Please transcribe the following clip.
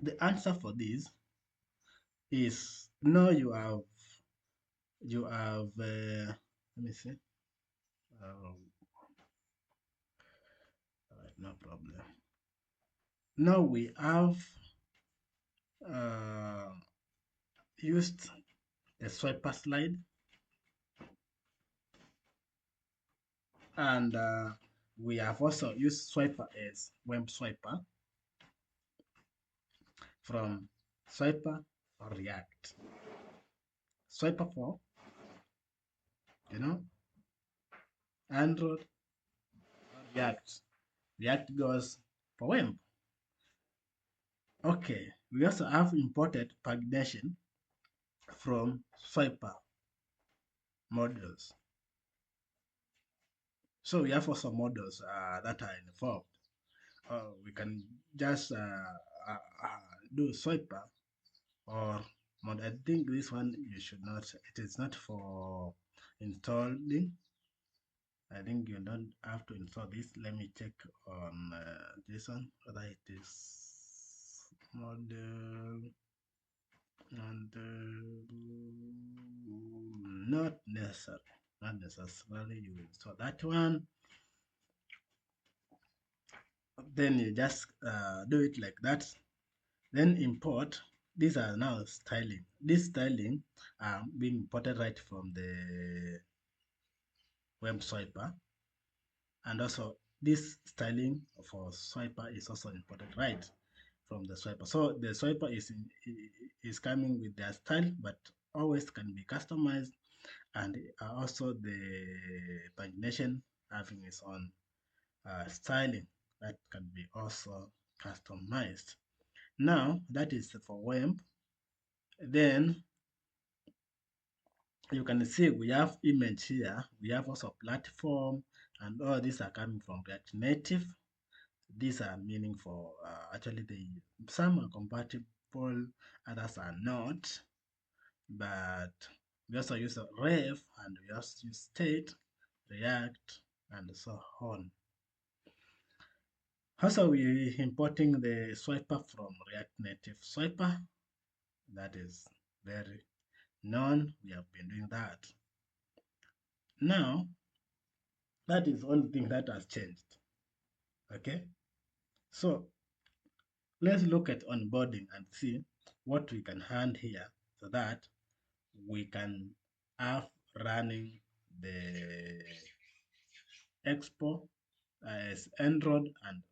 The answer for this is no. You have let me see. All right, no problem. Now we have uh, used the swiper slide, and we have also used swiper as web swiper from swiper or React. Swiper for, you know, Android or React. React goes for web. Okay, we also have imported pagination from swiper modules. So we have also models that are involved. We can just do swiper or mod. I think this one you should not. It is not for installing. I think you don't have to install this. Let me check on this one whether it is model and not necessary. Not necessarily you install that one. Then you just do it like that. Then import. These are now styling. This styling are being imported right from the web swiper, and also this styling for swiper is also imported right from the swiper. So the swiper is coming with their style, but always can be customized, and also the pagination having its own styling that can be also customized. Now that is for web. Then you can see we have image here. We have also platform, and all these are coming from React Native. These are meaning for actually some are compatible, others are not. But we also use a ref, and we also use state, React, and so on. Also, we importing the swiper from React Native swiper. That is very known. We have been doing that. Now, that is one thing that has changed. Okay, so let's look at onboarding and see what we can hand here so that we can have running the Expo as Android and